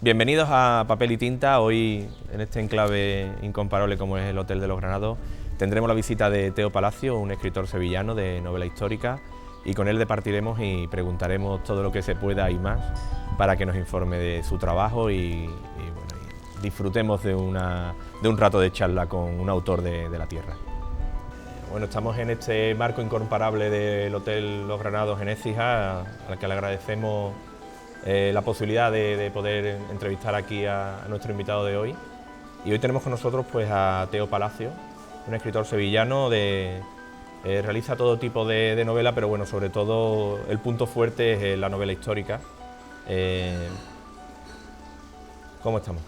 Bienvenidos a Papel y Tinta. Hoy, en este enclave incomparable como es el Hotel de los Granados, tendremos la visita de Teo Palacio, un escritor sevillano de novela histórica, y con él departiremos y preguntaremos todo lo que se pueda y más para que nos informe de su trabajo y disfrutemos de un rato de charla con un autor de la tierra. Bueno, estamos en este marco incomparable del Hotel Los Granados en Écija, al que le agradecemos la posibilidad de poder entrevistar aquí a nuestro invitado de hoy. Y hoy tenemos con nosotros pues a Teo Palacio, un escritor sevillano, realiza todo tipo de novela, pero bueno, sobre todo el punto fuerte es la novela histórica. ¿Cómo estamos?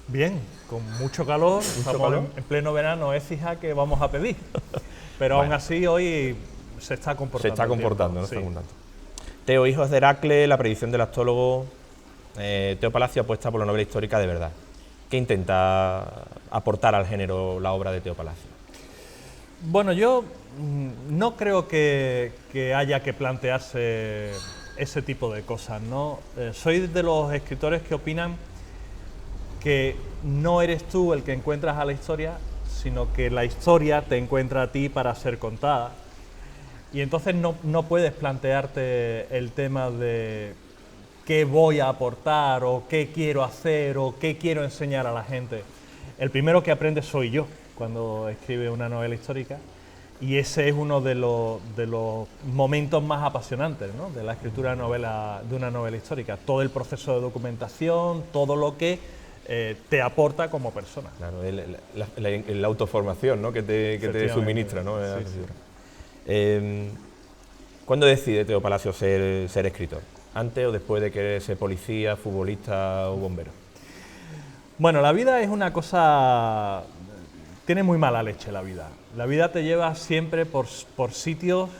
Bien, con mucho calor, estamos en pleno verano, Écija, que vamos a pedir. Pero bueno, aún así hoy se está comportando. Se está comportando, ¿no? Sí. Teo, hijos de Heracles, la predicción del astrólogo. Teo Palacio apuesta por la novela histórica de verdad. ¿Qué intenta aportar al género la obra de Teo Palacio? Bueno, yo no creo que haya que plantearse ese tipo de cosas, ¿no? Soy de los escritores que opinan que no eres tú el que encuentras a la historia, sino que la historia te encuentra a ti para ser contada. Y entonces no puedes plantearte el tema de qué voy a aportar o qué quiero hacer o qué quiero enseñar a la gente. El primero que aprende soy yo cuando escribe una novela histórica, y ese es uno de los momentos más apasionantes, ¿no?, de la escritura de una novela histórica. Todo el proceso de documentación, todo lo que te aporta como persona. Claro, la autoformación, ¿no?, que te suministra, ¿no? Sí, sí. ¿Cuándo decide Teo Palacio ser escritor? ¿Antes o después de querer ser policía, futbolista o bombero? Bueno, la vida es una cosa... Tiene muy mala leche la vida. La vida te lleva siempre por sitios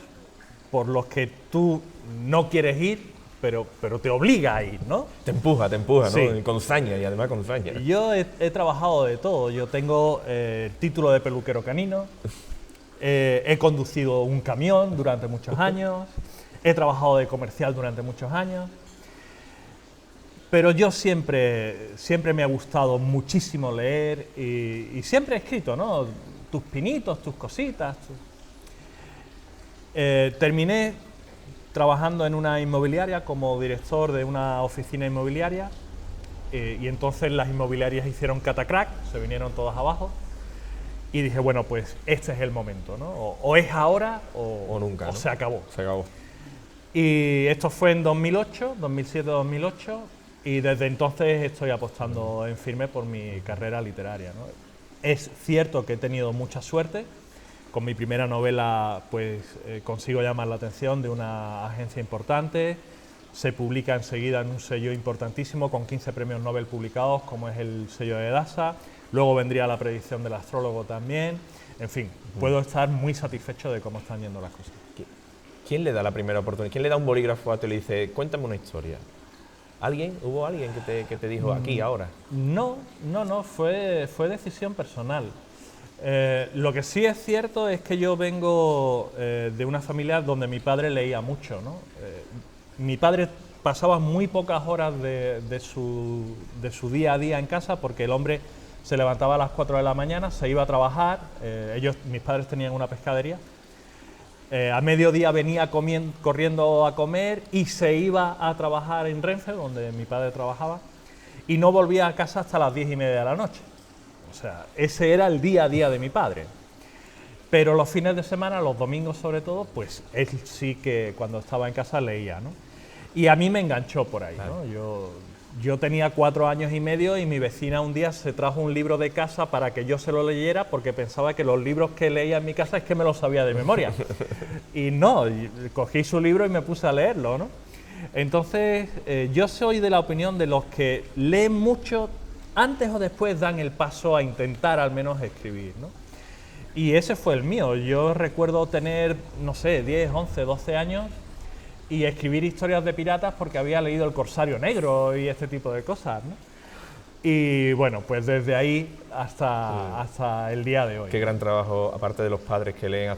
por los que tú no quieres ir, pero te obliga a ir, ¿no? Te empuja, ¿no? Sí. Con saña, y además con saña. Yo he trabajado de todo. Yo tengo título de peluquero canino, he conducido un camión durante muchos años, he trabajado de comercial durante muchos años, pero yo siempre me ha gustado muchísimo leer y siempre he escrito, ¿no? Tus pinitos, tus cositas. Terminé trabajando en una inmobiliaria como director de una oficina inmobiliaria, y entonces las inmobiliarias hicieron catacrack, se vinieron todas abajo. Y dije, bueno, pues este es el momento, ¿no? O es ahora o nunca, ¿no? Se acabó. Se acabó. Y esto fue en 2008, 2007-2008, y desde entonces estoy apostando en firme por mi carrera literaria, ¿no? Es cierto que he tenido mucha suerte. Con mi primera novela pues consigo llamar la atención de una agencia importante, se publica enseguida en un sello importantísimo con 15 premios Nobel publicados, como es el sello de Edasa. Luego vendría La predicción del astrólogo también. En fin, puedo estar muy satisfecho de cómo están yendo las cosas. ¿Quién le da la primera oportunidad? ¿Quién le da un bolígrafo a Teo y le dice, cuéntame una historia? ¿Hubo alguien que te dijo aquí, ahora? No, fue decisión personal. Lo que sí es cierto es que yo vengo de una familia donde mi padre leía mucho, ¿no? Mi padre pasaba muy pocas horas de su día a día en casa, porque el hombre se levantaba a las 4 de la mañana, se iba a trabajar. Mis padres tenían una pescadería. A mediodía venía corriendo a comer y se iba a trabajar en Renfe, donde mi padre trabajaba, y no volvía a casa hasta las 10:30 de la noche. O sea, ese era el día a día de mi padre. Pero los fines de semana, los domingos sobre todo, pues él sí que cuando estaba en casa leía, ¿no? Y a mí me enganchó por ahí, Claro. ¿no? Yo tenía 4 años y medio y mi vecina un día se trajo un libro de casa para que yo se lo leyera, porque pensaba que los libros que leía en mi casa es que me los sabía de memoria. Y no, cogí su libro y me puse a leerlo, ¿no? Entonces, yo soy de la opinión de los que leen mucho, antes o después dan el paso a intentar al menos escribir, ¿no? Y ese fue el mío. Yo recuerdo tener, no sé, 10, 11, 12 años y escribir historias de piratas porque había leído El Corsario Negro y este tipo de cosas, ¿no? Y bueno, pues desde ahí hasta el día de hoy. Qué gran trabajo, aparte de los padres que leen,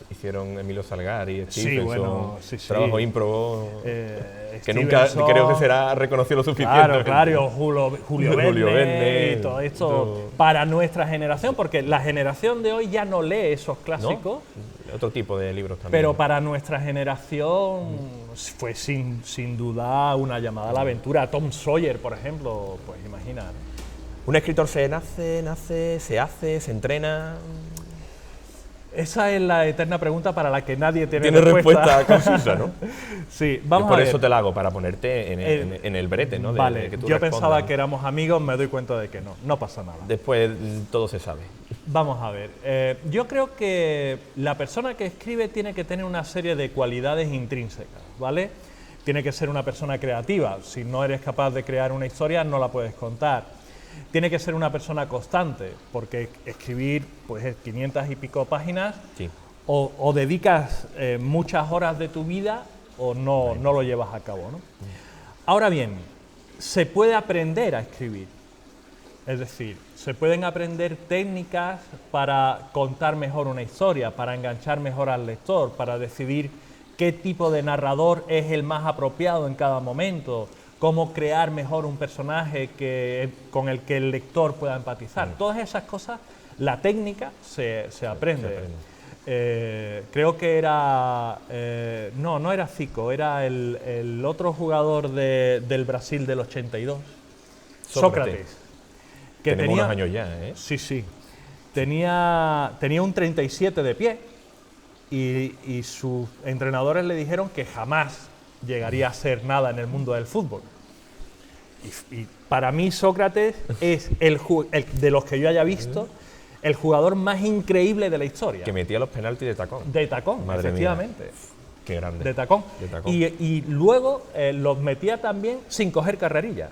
hicieron Emilio Salgari, Stevenson, trabajo ímprobo, que nunca creo que será reconocido lo suficiente. Claro, Julio Verne y todo esto para nuestra generación, porque la generación de hoy ya no lee esos clásicos. ¿No? Otro tipo de libros también. Pero para nuestra generación fue sin duda una llamada a la aventura. Tom Sawyer, por ejemplo, pues imagina, ¿no? ¿Un escritor se nace, se hace, se entrena? Esa es la eterna pregunta para la que nadie tiene respuesta concisa, ¿no? Sí, vamos a ver. Por eso te la hago, para ponerte en el brete, ¿no? Vale, yo pensaba que éramos amigos, me doy cuenta de que no pasa nada. Después todo se sabe. Vamos a ver, yo creo que la persona que escribe tiene que tener una serie de cualidades intrínsecas, ¿vale? Tiene que ser una persona creativa. Si no eres capaz de crear una historia, no la puedes contar. Tiene que ser una persona constante, porque escribir pues 500 y pico páginas, sí, o dedicas muchas horas de tu vida o no lo llevas a cabo, ¿no? Ahora bien, se puede aprender a escribir, es decir, se pueden aprender técnicas para contar mejor una historia, para enganchar mejor al lector, para decidir qué tipo de narrador es el más apropiado en cada momento, cómo crear mejor un personaje con el que el lector pueda empatizar. Todas esas cosas, la técnica se aprende. Creo que era... no era Zico, era el otro jugador del Brasil del 82, Sócrates. Que tenemos unos años ya, ¿eh? Sí. Tenía un 37 de pie y sus entrenadores le dijeron que jamás llegaría a ser nada en el mundo del fútbol. Y para mí Sócrates es el de los que yo haya visto, el jugador más increíble de la historia. Que metía los penaltis de tacón. De tacón, madre efectivamente. Mía. Qué grande. De tacón. Y luego los metía también sin coger carrerilla.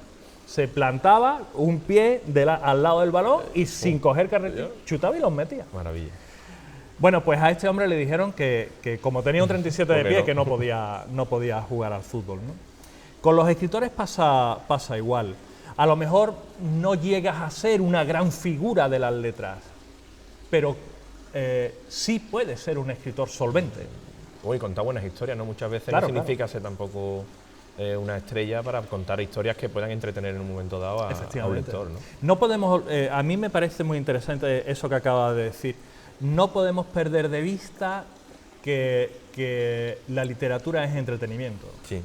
Se plantaba un pie al lado del balón y sin coger carrerilla, chutaba y los metía. Maravilla. Bueno, pues a este hombre le dijeron que como tenía un 37 de pie, que no podía jugar al fútbol, ¿no? Con los escritores pasa igual. A lo mejor no llegas a ser una gran figura de las letras, pero sí puedes ser un escritor solvente. Uy, contar buenas historias, ¿no? Muchas veces claro, no significa ser tampoco una estrella para contar historias que puedan entretener en un momento dado a un lector, ¿no? No podemos, a mí me parece muy interesante eso que acaba de decir. No podemos perder de vista que la literatura es entretenimiento. Sí.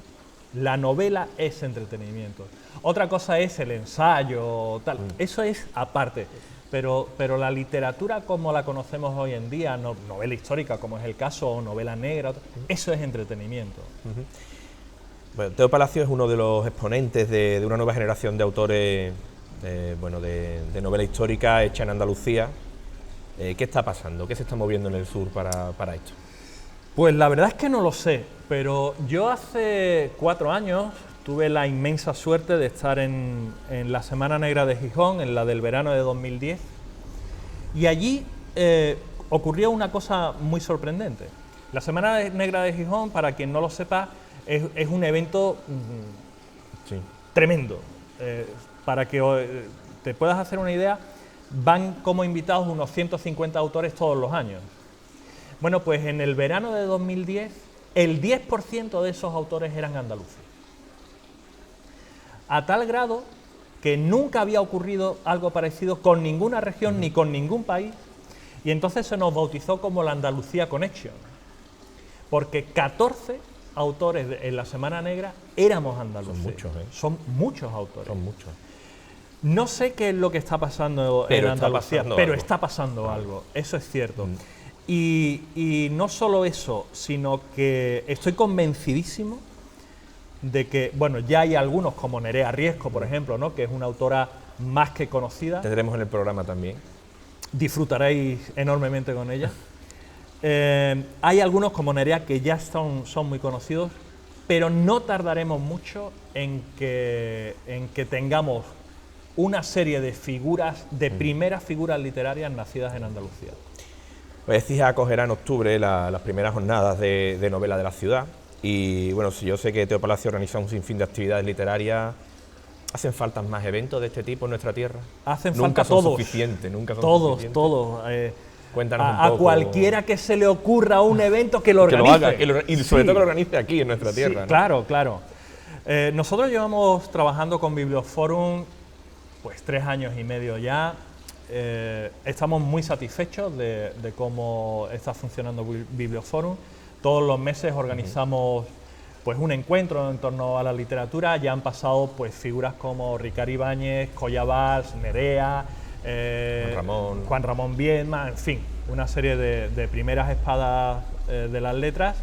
La novela es entretenimiento. Otra cosa es el ensayo, tal. Eso es aparte. Pero la literatura como la conocemos hoy en día, novela histórica como es el caso, o novela negra, eso es entretenimiento. Bueno, Teo Palacio es uno de los exponentes de una nueva generación de autores de novela histórica hecha en Andalucía. ¿Qué está pasando? ¿Qué se está moviendo en el sur para esto? Pues la verdad es que no lo sé, pero yo hace 4 años tuve la inmensa suerte de estar en la Semana Negra de Gijón, en la del verano de 2010, y allí ocurrió una cosa muy sorprendente. La Semana Negra de Gijón, para quien no lo sepa, es un evento tremendo. Para que te puedas hacer una idea, van como invitados unos 150 autores todos los años. Bueno, pues en el verano de 2010, el 10% de esos autores eran andaluces. A tal grado que nunca había ocurrido algo parecido con ninguna región ni con ningún país, y entonces se nos bautizó como la Andalucía Connection, porque 14 autores en la Semana Negra éramos andaluces. Son muchos, ¿eh? Son muchos autores. Son muchos. No sé qué es lo que está pasando en Andalucía, pero está pasando algo, eso es cierto. Y no solo eso, sino que estoy convencidísimo de que, bueno, ya hay algunos como Nerea Riesco, por ejemplo, ¿no?, que es una autora más que conocida. Tendremos en el programa también. Disfrutaréis enormemente con ella. Hay algunos como Nerea que ya son muy conocidos, pero no tardaremos mucho en que tengamos una serie de figuras, de primeras figuras literarias nacidas en Andalucía. Pues CIJA acogerá en octubre las primeras jornadas de novela de la ciudad, y bueno, yo sé que Teo Palacio organiza un sinfín de actividades literarias ¿Hacen falta más eventos de este tipo en nuestra tierra? Hacen Nunca falta son todos. suficientes, nunca son Todos, suficientes. todos. Cuéntanos un A poco. cualquiera que se le ocurra un evento que lo Que organice. lo haga, y sobre Sí. todo que lo organice aquí en nuestra tierra. Sí, ¿no? claro, claro. Nosotros llevamos trabajando con Biblioforum pues 3 años y medio ya. Estamos muy satisfechos de cómo está funcionando Biblioforum. Todos los meses organizamos pues un encuentro en torno a la literatura. Ya han pasado pues figuras como Ricard Ibáñez, Colla Valls, Nerea, Juan Ramón Viedma, en fin, una serie de primeras espadas de las letras.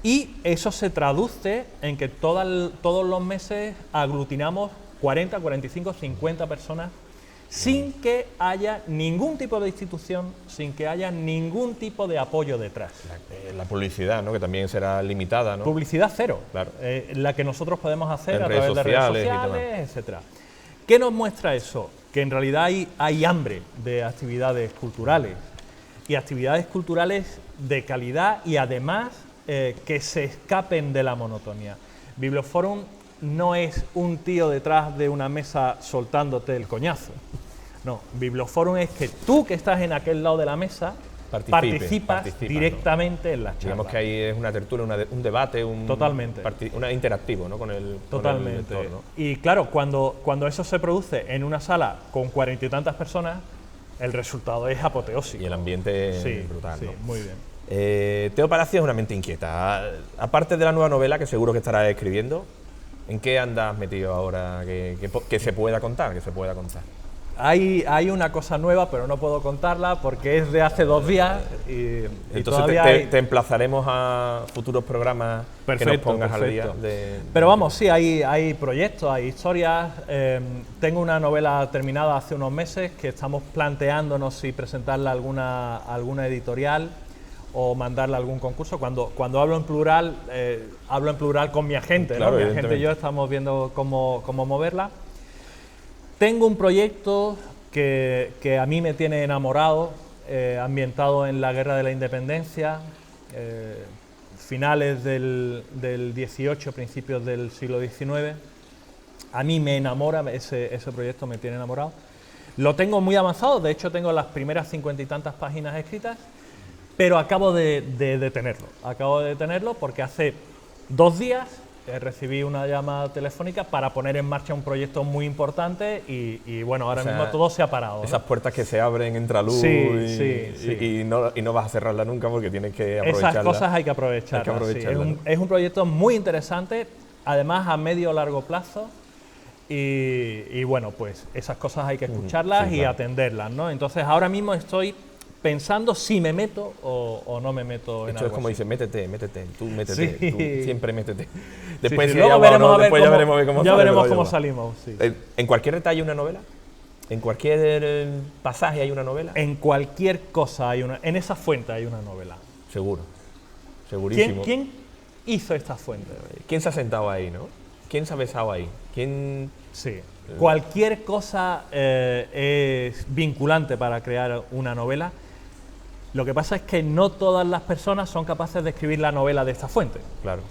Y eso se traduce en que todos los meses aglutinamos 40, 45, 50 personas sin que haya ningún tipo de institución, sin que haya ningún tipo de apoyo detrás. La publicidad, ¿no? Que también será limitada, ¿no? Publicidad cero, Claro. La que nosotros podemos hacer En a redes través de redes sociales y sociales, etcétera. ¿Qué nos muestra eso? Que en realidad hay hambre de actividades culturales y actividades culturales de calidad y además que se escapen de la monotonía. Biblioforum no es un tío detrás de una mesa soltándote el coñazo. No, Biblioforum es que tú que estás en aquel lado de la mesa participas directamente en las charlas. Digamos que ahí es una tertulia, un debate, Totalmente. Interactivo, ¿no? Con el lector, ¿no? Y claro, cuando eso se produce en una sala con 40 y tantas personas, el resultado es apoteósico. Y el ambiente sí, brutal, sí, ¿no? muy bien. Teo Palacio es una mente inquieta. Aparte de la nueva novela, que seguro que estarás escribiendo, ¿en qué andas metido ahora que se pueda contar? Hay una cosa nueva, pero no puedo contarla porque es de hace 2 días y Entonces todavía te emplazaremos a futuros programas que nos pongas al día. Pero vamos, sí, hay proyectos, hay historias. Tengo una novela terminada hace unos meses que estamos planteándonos si presentarla a alguna editorial o mandarla a algún concurso. Cuando hablo en plural con mi agente, Claro, ¿no? Mi agente y yo estamos viendo cómo moverla. Tengo un proyecto que a mí me tiene enamorado, ambientado en la Guerra de la Independencia, finales del 18, principios del siglo XIX. A mí me enamora, ese proyecto me tiene enamorado. Lo tengo muy avanzado, de hecho tengo las primeras 50 y tantas páginas escritas, pero acabo de detenerlo. Acabo de detenerlo porque hace 2 días recibí una llamada telefónica para poner en marcha un proyecto muy importante y bueno, ahora mismo todo se ha parado. Esas puertas que se abren, entra luz y no vas a cerrarla nunca porque tienes que aprovecharla. Esas cosas hay que aprovecharlas. Es un proyecto muy interesante, además a medio o largo plazo y bueno, pues esas cosas hay que escucharlas y atenderlas, ¿no? Entonces ahora mismo estoy pensando si me meto o no me meto en algo. Esto es como así. dice, métete, tú métete, Sí. tú siempre métete. Después, sí, si luego hay veremos agua o no, a ver después ya veremos cómo ya sale, veremos pero cómo ya va. salimos. Sí. ¿En cualquier detalle una novela? ¿En cualquier pasaje hay una novela? En cualquier cosa en esa fuente hay una novela. Seguro, segurísimo. ¿Quién hizo esta fuente? ¿Quién se ha sentado ahí, no? ¿Quién se ha besado ahí? ¿Quién...? Sí. Cualquier cosa es vinculante para crear una novela. Lo que pasa es que no todas las personas son capaces de escribir la novela de esta fuente. Claro.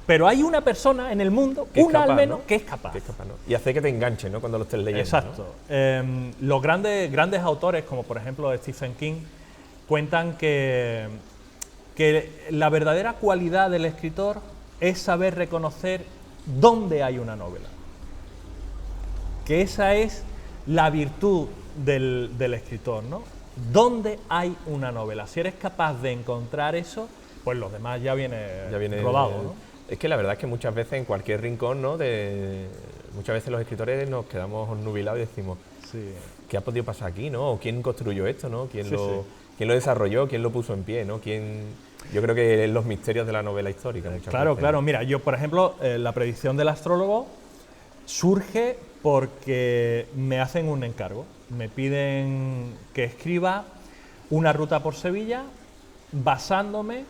Pero hay una persona en el mundo, una al menos, que es capaz. ¿no? Y hace que te enganche, ¿no? Cuando lo estés leyendo. Exacto. ¿no? Los grandes autores, como por ejemplo Stephen King, cuentan que la verdadera cualidad del escritor es saber reconocer dónde hay una novela. Que esa es la virtud del escritor, ¿no? ¿Dónde hay una novela? Si eres capaz de encontrar eso, pues los demás ya viene rodado, ¿no? Es que la verdad es que muchas veces en cualquier rincón, ¿no? Muchas veces los escritores nos quedamos nubilados y decimos, ¿qué ha podido pasar aquí, no? ¿O quién construyó esto, no? ¿Quién lo desarrolló? ¿Quién lo puso en pie, no? Yo creo que los misterios de la novela histórica muchas veces. Claro. Mira, yo por ejemplo, la predicción del astrólogo surge porque me hacen un encargo. Me piden que escriba una ruta por Sevilla basándome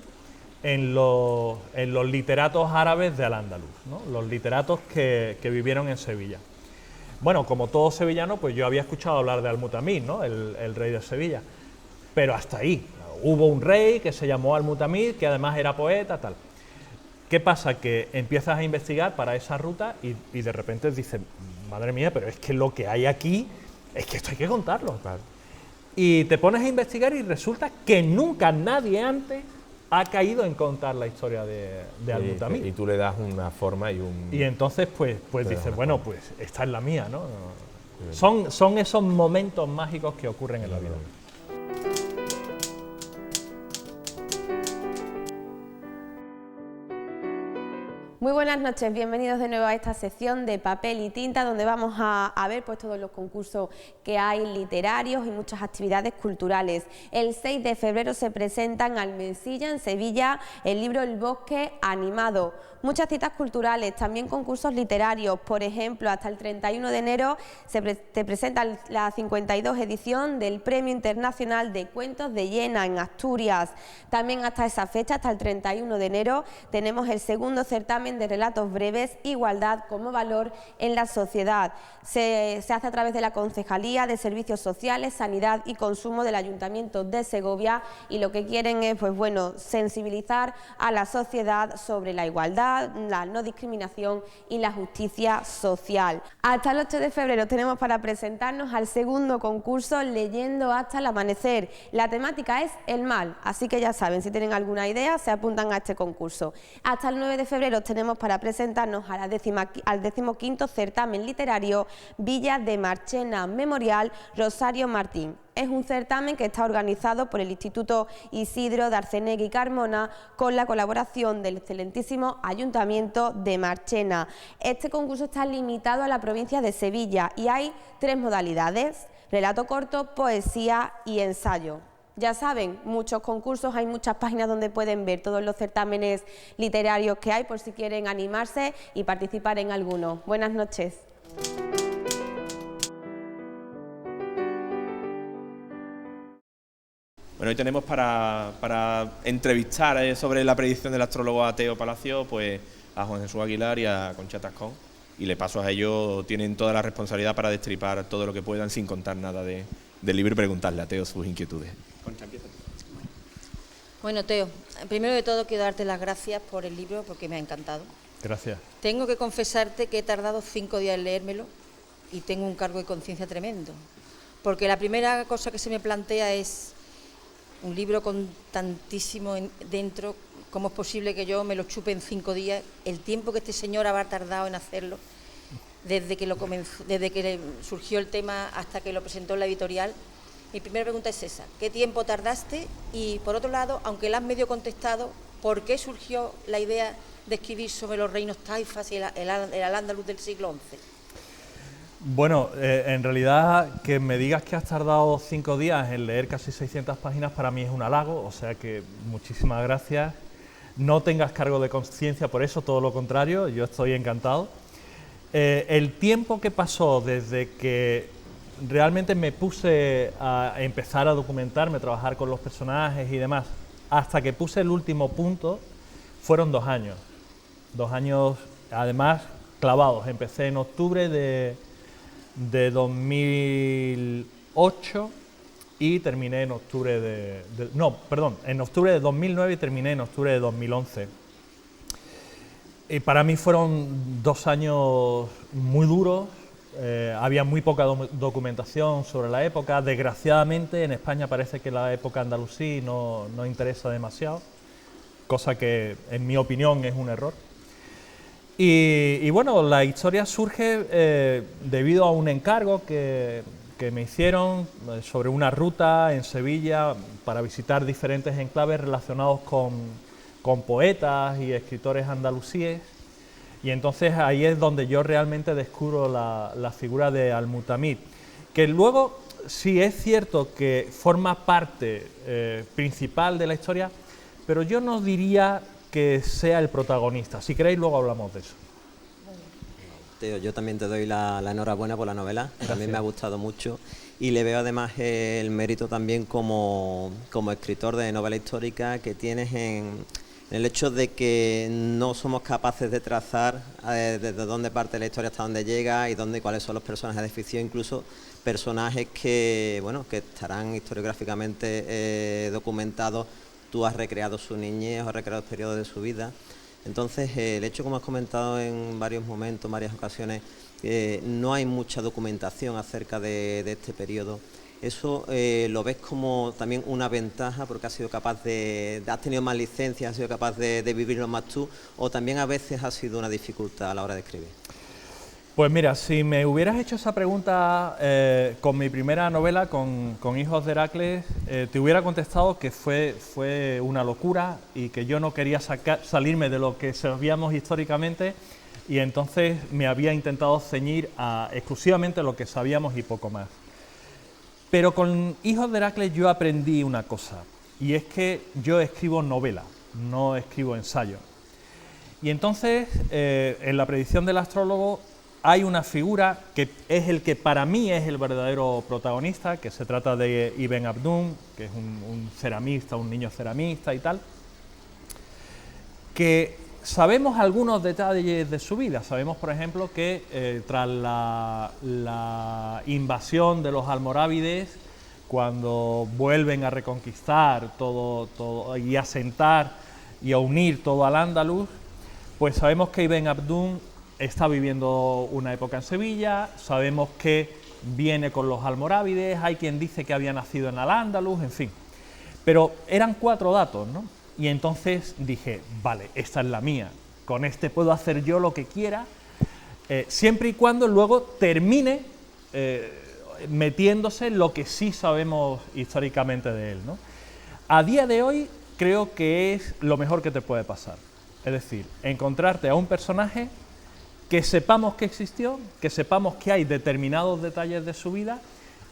en los literatos árabes de Al-Ándalus, ¿no? Los literatos que vivieron en Sevilla. Bueno, como todo sevillano, pues yo había escuchado hablar de Al-Mutamid, ¿no? El rey de Sevilla, pero hasta ahí. Hubo un rey que se llamó Al-Mutamid, que además era poeta, tal. ¿Qué pasa? Que empiezas a investigar para esa ruta y de repente dices, madre mía, pero es que lo que hay aquí, es que esto hay que contarlo. Claro. Y te pones a investigar y resulta que nunca nadie antes ha caído en contar la historia de Al-Mutamid. Y tú le das una forma y un... Y entonces pues dices, bueno, pues esta es la mía, ¿no? Son esos momentos mágicos que ocurren en la vida. Muy buenas noches, bienvenidos de nuevo a esta sección de papel y tinta, donde vamos a ver pues todos los concursos que hay literarios y muchas actividades culturales. El 6 de febrero se presenta en Almensilla, en Sevilla, el libro El Bosque Animado. Muchas citas culturales, también concursos literarios. Por ejemplo, hasta el 31 de enero te presenta la 52 edición del Premio Internacional de Cuentos de Llena en Asturias. También hasta esa fecha, hasta el 31 de enero, tenemos el segundo certamen de relatos breves, Igualdad como valor en la sociedad. Se hace a través de la Concejalía de Servicios Sociales, Sanidad y Consumo del Ayuntamiento de Segovia, y lo que quieren es, pues bueno, sensibilizar a la sociedad sobre la igualdad, la no discriminación y la justicia social. Hasta el 8 de febrero tenemos para presentarnos al segundo concurso Leyendo hasta el amanecer. La temática es el mal, así que ya saben, si tienen alguna idea se apuntan a este concurso. Hasta el 9 de febrero tenemos para presentarnos al 15º certamen literario Villa de Marchena Memorial Rosario Martín. Es un certamen que está organizado por el Instituto Isidro de Arcenegui y Carmona con la colaboración del excelentísimo Ayuntamiento de Marchena. Este concurso está limitado a la provincia de Sevilla y hay 3 modalidades: relato corto, poesía y ensayo. Ya saben, muchos concursos, hay muchas páginas donde pueden ver todos los certámenes literarios que hay por si quieren animarse y participar en alguno. Buenas noches. Bueno, hoy tenemos para entrevistar sobre la predicción del astrólogo Teo Palacio, pues a Juan Jesús Aguilar y a Concha Tascón, y le paso a ellos, tienen toda la responsabilidad para destripar todo lo que puedan sin contar nada del libro y preguntarle a Teo sus inquietudes. Concha, empieza. Bueno, Teo, primero de todo quiero darte las gracias por el libro porque me ha encantado. Gracias. Tengo que confesarte que he tardado 5 días en leérmelo y tengo un cargo de conciencia tremendo, porque la primera cosa que se me plantea es un libro con tantísimo dentro, ¿cómo es posible que yo me lo chupe en 5 días? El tiempo que este señor habrá tardado en hacerlo, desde que surgió el tema hasta que lo presentó en la editorial. Mi primera pregunta es esa: ¿qué tiempo tardaste? Y por otro lado, aunque la has medio contestado, ¿por qué surgió la idea de escribir sobre los reinos taifas y el Al-Ándalus del siglo XI? Bueno, en realidad que me digas que has tardado 5 días en leer casi 600 páginas para mí es un halago, o sea que muchísimas gracias. No tengas cargo de conciencia por eso, todo lo contrario, yo estoy encantado. El tiempo que pasó desde que realmente me puse a empezar a documentarme, a trabajar con los personajes y demás, hasta que puse el último punto, fueron 2 años. 2 años, además, clavados. Empecé en octubre de 2008 y terminé en octubre en octubre de 2009 y terminé en octubre de 2011. Y para mí fueron 2 años muy duros, había muy poca documentación sobre la época. Desgraciadamente en España parece que la época andalusí no interesa demasiado, cosa que en mi opinión es un error. Y bueno, la historia surge debido a un encargo que me hicieron sobre una ruta en Sevilla para visitar diferentes enclaves relacionados con poetas y escritores andalusíes, y entonces ahí es donde yo realmente descubro la figura de Al-Mutamid, que luego sí es cierto que forma parte principal de la historia, pero yo no diría que sea el protagonista. Si queréis, luego hablamos de eso. Teo, yo también te doy la enhorabuena por la novela. Gracias. También me ha gustado mucho y le veo además el mérito también como escritor de novela histórica que tienes en el hecho de que no somos capaces de trazar desde dónde parte la historia hasta dónde llega y cuáles son los personajes de ficción, incluso personajes que estarán historiográficamente documentados. Tú has recreado su niñez, has recreado periodos de su vida Entonces, el hecho, como has comentado en varios momentos, en varias ocasiones, no hay mucha documentación acerca de este periodo. ¿Eso lo ves como también una ventaja porque has sido capaz has tenido más licencias, has sido capaz de vivirlo más tú, o también a veces ha sido una dificultad a la hora de escribir? Pues mira, si me hubieras hecho esa pregunta con mi primera novela, con Hijos de Heracles, te hubiera contestado que fue una locura y que yo no quería salirme de lo que sabíamos históricamente, y entonces me había intentado ceñir a exclusivamente lo que sabíamos y poco más. Pero con Hijos de Heracles yo aprendí una cosa, y es que yo escribo novela, no escribo ensayo. Y entonces, en la predicción del astrólogo, hay una figura que es el que para mí es el verdadero protagonista, que se trata de Ibn Abdún, que es un ceramista, un niño ceramista y tal, que sabemos algunos detalles de su vida. Sabemos, por ejemplo, que tras la invasión de los almorávides, cuando vuelven a reconquistar todo y a asentar y a unir todo al Andaluz, pues sabemos que Ibn Abdún está viviendo una época en Sevilla, sabemos que viene con los almorávides, hay quien dice que había nacido en Al-Ándalus, en fin. Pero eran 4 datos, ¿no? Y entonces dije, vale, esta es la mía, con este puedo hacer yo lo que quiera, siempre y cuando luego termine metiéndose en lo que sí sabemos históricamente de él, ¿no? A día de hoy creo que es lo mejor que te puede pasar, es decir, encontrarte a un personaje que sepamos que existió, que sepamos que hay determinados detalles de su vida,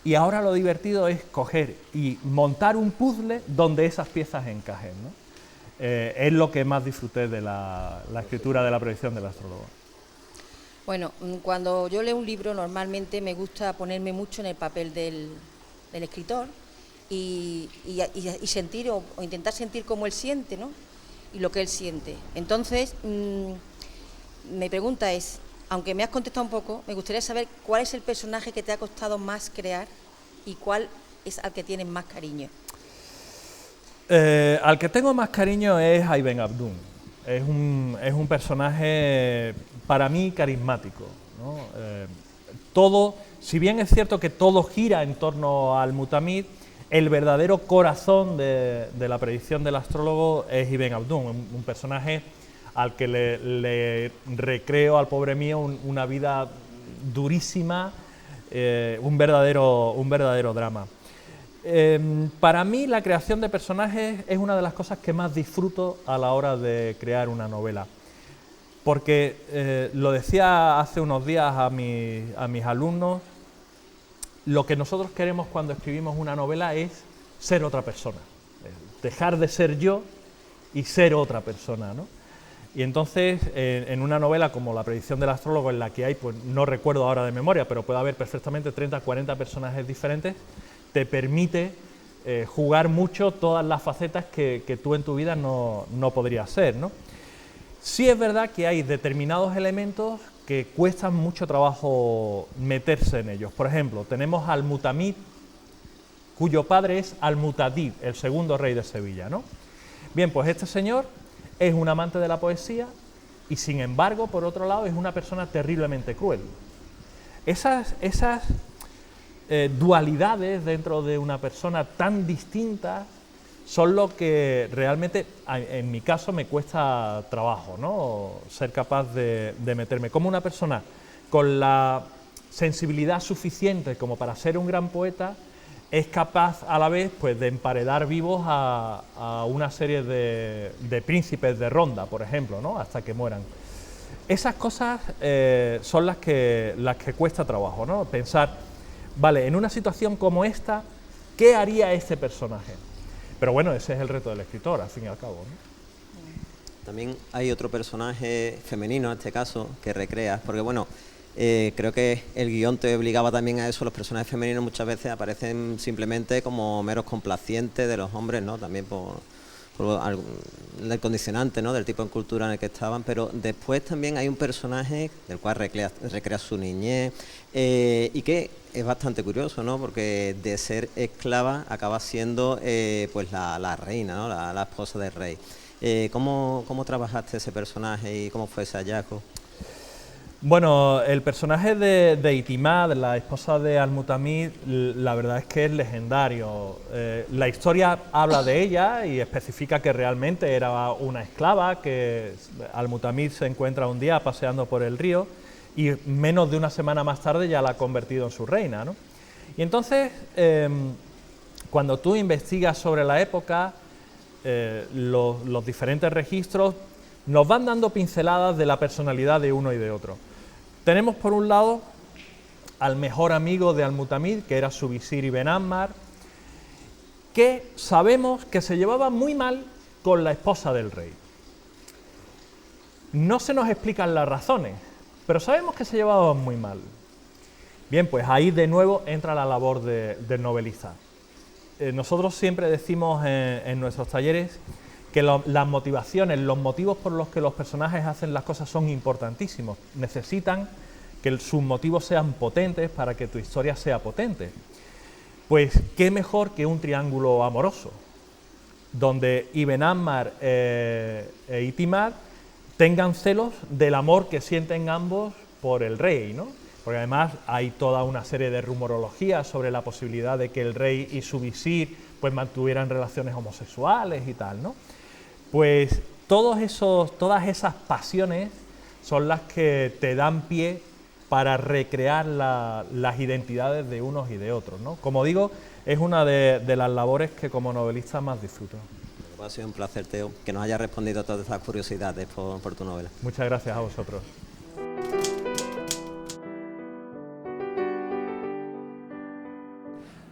y ahora lo divertido es coger y montar un puzzle donde esas piezas encajen, ¿no? Es lo que más disfruté de la escritura de la predicción del astrólogo. Bueno, cuando yo leo un libro normalmente me gusta ponerme mucho en el papel del escritor y sentir o intentar sentir cómo él siente, ¿no? Y lo que él siente. Entonces, mi pregunta es, aunque me has contestado un poco, me gustaría saber cuál es el personaje que te ha costado más crear y cuál es al que tienes más cariño. Al que tengo más cariño es a Ibn Abdún. Es un personaje para mí carismático, ¿no? Todo, si bien es cierto que todo gira en torno al Mutamid, el verdadero corazón de la predicción del astrólogo es Ibn Abdún, un personaje al que le recreo al pobre mío una vida durísima, un verdadero drama. Para mí la creación de personajes es una de las cosas que más disfruto a la hora de crear una novela, porque lo decía hace unos días a mis alumnos, lo que nosotros queremos cuando escribimos una novela es ser otra persona, dejar de ser yo y ser otra persona, ¿no? Y entonces, en una novela como La predicción del astrólogo, en la que hay, pues no recuerdo ahora de memoria, pero puede haber perfectamente 30, 40 personajes diferentes, te permite jugar mucho todas las facetas que tú en tu vida no podrías ser, ¿no? Sí es verdad que hay determinados elementos que cuestan mucho trabajo meterse en ellos. Por ejemplo, tenemos al Mutamid, cuyo padre es Al-Mutadid, el segundo rey de Sevilla, ¿no? Bien, pues este señor es un amante de la poesía y, sin embargo, por otro lado, es una persona terriblemente cruel. Esas dualidades dentro de una persona tan distintas son lo que realmente, en mi caso, me cuesta trabajo, ¿no? Ser capaz de meterme. Como una persona con la sensibilidad suficiente como para ser un gran poeta es capaz a la vez, pues, de emparedar vivos a una serie de príncipes de ronda, por ejemplo, ¿no? Hasta que mueran. Esas cosas son las que cuesta trabajo, ¿no? Pensar, vale, en una situación como esta, ¿qué haría este personaje? Pero bueno, ese es el reto del escritor, al fin y al cabo, ¿no? También hay otro personaje femenino, en este caso, que recreas, porque bueno, creo que el guión te obligaba también a eso. Los personajes femeninos muchas veces aparecen simplemente como meros complacientes de los hombres, ¿no? También el condicionante, ¿no?, del tipo de cultura en el que estaban, pero después también hay un personaje del cual recrea su niñez y que es bastante curioso, ¿no?, porque de ser esclava acaba siendo pues la reina, ¿no?, la esposa del rey. ¿Cómo trabajaste ese personaje y cómo fue ese hallazgo? Bueno, el personaje de Itimad, la esposa de Al-Mutamid, la verdad es que es legendario. La historia habla de ella y especifica que realmente era una esclava, que Al-Mutamid se encuentra un día paseando por el río y menos de una semana más tarde ya la ha convertido en su reina, ¿no? Y entonces, cuando tú investigas sobre la época, los diferentes registros nos van dando pinceladas de la personalidad de uno y de otro. Tenemos por un lado al mejor amigo de Al-Mutamid, que era su visir Ibn Ammar, que sabemos que se llevaba muy mal con la esposa del rey. No se nos explican las razones, pero sabemos que se llevaban muy mal. Bien, pues ahí de nuevo entra la labor del novelista. Nosotros siempre decimos en nuestros talleres que las motivaciones, los motivos por los que los personajes hacen las cosas son importantísimos. Necesitan que sus motivos sean potentes para que tu historia sea potente. Pues qué mejor que un triángulo amoroso, donde Ibn Ammar e Itimad tengan celos del amor que sienten ambos por el rey, ¿no? Porque además hay toda una serie de rumorologías sobre la posibilidad de que el rey y su visir pues mantuvieran relaciones homosexuales y tal, ¿no? Pues todas esas pasiones son las que te dan pie para recrear las identidades de unos y de otros, ¿no? Como digo, es una de las labores que como novelista más disfruto. Ha sido un placer, Teo, que nos haya respondido a todas estas curiosidades por tu novela. Muchas gracias a vosotros.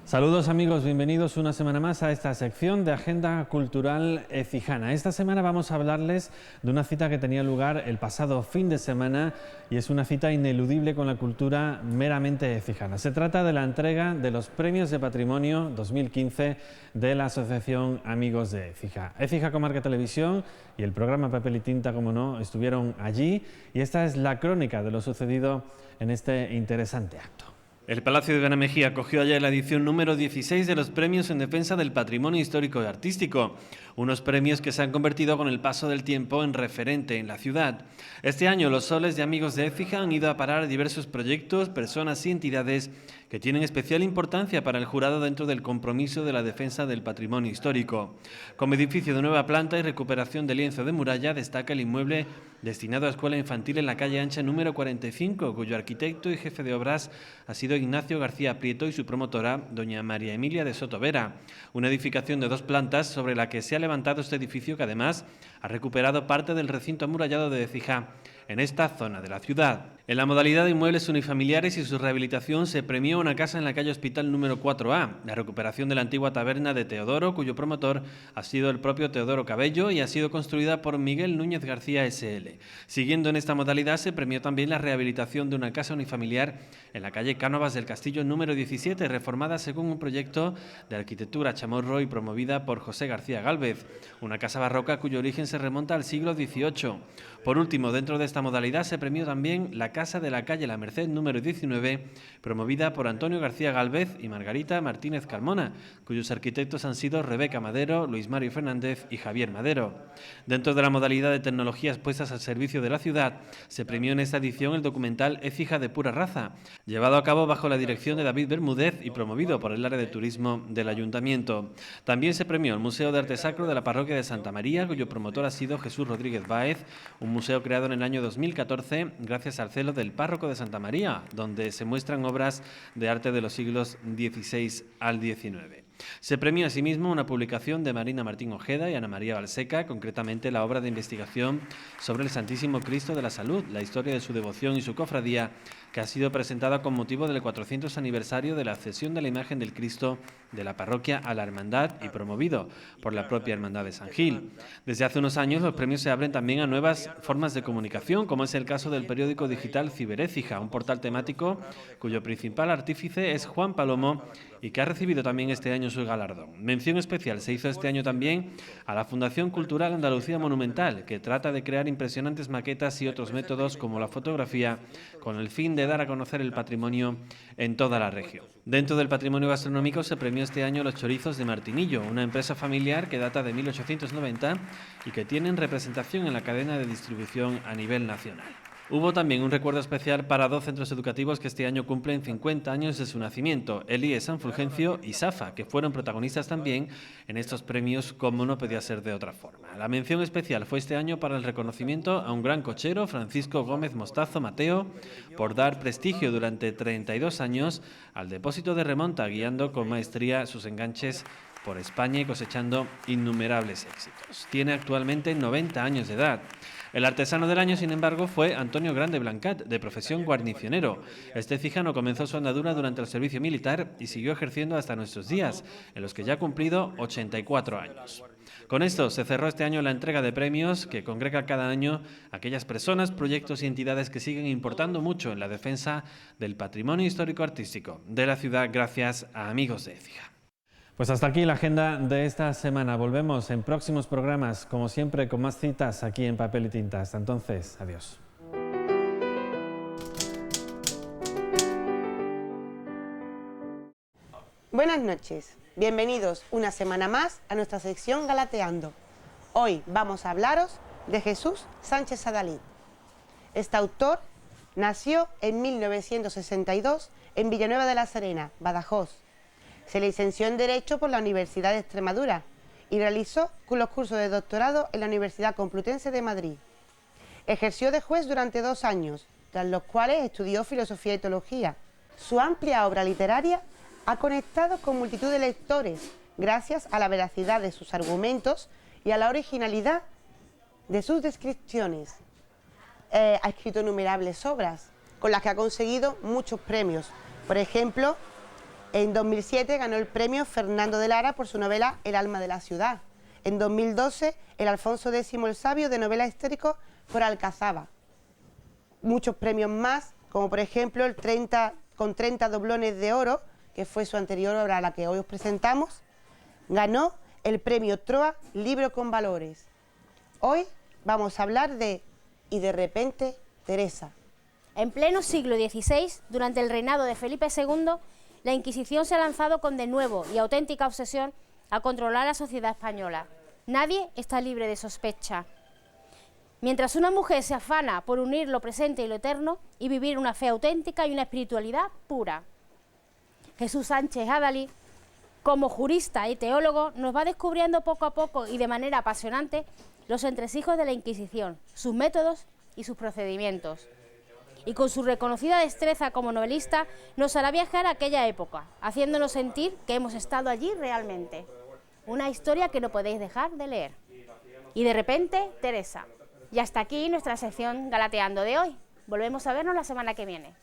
Saludos amigos, bienvenidos una semana más a esta sección de Agenda Cultural Écijana. Esta semana vamos a hablarles de una cita que tenía lugar el pasado fin de semana y es una cita ineludible con la cultura meramente écijana. Se trata de la entrega de los Premios de Patrimonio 2015 de la Asociación Amigos de Écija. Écija Comarca Televisión y el programa Papel y Tinta, como no, estuvieron allí y esta es la crónica de lo sucedido en este interesante acto. El Palacio de Benamejía acogió ayer la edición número 16 de los Premios en Defensa del Patrimonio Histórico y Artístico, unos premios que se han convertido con el paso del tiempo en referente en la ciudad. Este año los soles de Amigos de Écija han ido a parar a diversos proyectos, personas y entidades que tienen especial importancia para el jurado dentro del compromiso de la defensa del patrimonio histórico. Como edificio de nueva planta y recuperación de lienzo de muralla, destaca el inmueble destinado a escuela infantil en la calle Ancha número 45, cuyo arquitecto y jefe de obras ha sido Ignacio García Prieto y su promotora, doña María Emilia de Soto Vera. Una edificación de 2 plantas sobre la que se ha levantado este edificio que además ha recuperado parte del recinto amurallado de Écija en esta zona de la ciudad. En la modalidad de inmuebles unifamiliares y su rehabilitación se premió una casa en la calle Hospital número 4A, la recuperación de la antigua taberna de Teodoro, cuyo promotor ha sido el propio Teodoro Cabello y ha sido construida por Miguel Núñez García S.L. Siguiendo en esta modalidad se premió también la rehabilitación de una casa unifamiliar en la calle Cánovas del Castillo número 17, reformada según un proyecto de arquitectura chamorro y promovida por José García Gálvez, una casa barroca cuyo origen se remonta al siglo XVIII. Por último, dentro de esta modalidad se premió también la Casa de la calle La Merced número 19, promovida por Antonio García Gálvez y Margarita Martínez Carmona, cuyos arquitectos han sido Rebeca Madero, Luis Mario Fernández y Javier Madero. Dentro de la modalidad de tecnologías puestas al servicio de la ciudad, se premió en esta edición el documental Écija de pura raza, llevado a cabo bajo la dirección de David Bermúdez y promovido por el área de turismo del Ayuntamiento. También se premió el Museo de Arte Sacro de la Parroquia de Santa María, cuyo promotor ha sido Jesús Rodríguez Báez, un museo creado en el año 2014 gracias al celo del párroco de Santa María, donde se muestran obras de arte de los siglos XVI al XIX. Se premió asimismo una publicación de Marina Martín Ojeda y Ana María Balseca, concretamente la obra de investigación sobre el Santísimo Cristo de la Salud, la historia de su devoción y su cofradía, que ha sido presentada con motivo del 400 aniversario de la cesión de la imagen del Cristo de la parroquia a la Hermandad y promovido por la propia Hermandad de San Gil. Desde hace unos años los premios se abren también a nuevas formas de comunicación, como es el caso del periódico digital Ciberécija, un portal temático cuyo principal artífice es Juan Palomo y que ha recibido también este año su galardón. Mención especial se hizo este año también a la Fundación Cultural Andalucía Monumental, que trata de crear impresionantes maquetas y otros métodos como la fotografía, con el fin de dar a conocer el patrimonio en toda la región. Dentro del patrimonio gastronómico se premió este año los chorizos de Martinillo, una empresa familiar que data de 1890 y que tienen representación en la cadena de distribución a nivel nacional. Hubo también un recuerdo especial para 2 centros educativos que este año cumplen 50 años de su nacimiento, Elíe San Fulgencio y Safa, que fueron protagonistas también en estos premios como no podía ser de otra forma. La mención especial fue este año para el reconocimiento a un gran cochero, Francisco Gómez Mostazo Mateo, por dar prestigio durante 32 años al depósito de remonta, guiando con maestría sus enganches por España y cosechando innumerables éxitos. Tiene actualmente 90 años de edad. El artesano del año, sin embargo, fue Antonio Grande Blancat, de profesión guarnicionero. Este cijano comenzó su andadura durante el servicio militar y siguió ejerciendo hasta nuestros días, en los que ya ha cumplido 84 años. Con esto se cerró este año la entrega de premios que congrega cada año a aquellas personas, proyectos y entidades que siguen importando mucho en la defensa del patrimonio histórico-artístico de la ciudad gracias a Amigos de Écija. Pues hasta aquí la agenda de esta semana. Volvemos en próximos programas, como siempre, con más citas aquí en Papel y Tinta. Hasta entonces, adiós. Buenas noches, bienvenidos una semana más a nuestra sección Galateando. Hoy vamos a hablaros de Jesús Sánchez Adalid. Este autor nació en 1962 en Villanueva de la Serena, Badajoz. Se licenció en Derecho por la Universidad de Extremadura y realizó los cursos de doctorado en la Universidad Complutense de Madrid. Ejerció de juez durante 2 años, tras los cuales estudió Filosofía y Teología. Su amplia obra literaria ha conectado con multitud de lectores gracias a la veracidad de sus argumentos y a la originalidad de sus descripciones. Ha escrito innumerables obras con las que ha conseguido muchos premios. Por ejemplo, en 2007 ganó el premio Fernando de Lara por su novela El alma de la ciudad. En 2012 el Alfonso X el Sabio de novela histórico por Alcazaba. Muchos premios más, como por ejemplo el 30 doblones de oro, que fue su anterior obra a la que hoy os presentamos. Ganó el premio Troa Libro con Valores. Hoy vamos a hablar de Y de repente Teresa. En pleno siglo XVI, durante el reinado de Felipe II, la Inquisición se ha lanzado con de nuevo y auténtica obsesión a controlar la sociedad española. Nadie está libre de sospecha. Mientras una mujer se afana por unir lo presente y lo eterno y vivir una fe auténtica y una espiritualidad pura. Jesús Sánchez Adalid, como jurista y teólogo, nos va descubriendo poco a poco y de manera apasionante los entresijos de la Inquisición, sus métodos y sus procedimientos. Y con su reconocida destreza como novelista nos hará viajar a aquella época, haciéndonos sentir que hemos estado allí realmente. Una historia que no podéis dejar de leer. Y de repente, Teresa. Y hasta aquí nuestra sección Galateando de hoy. Volvemos a vernos la semana que viene.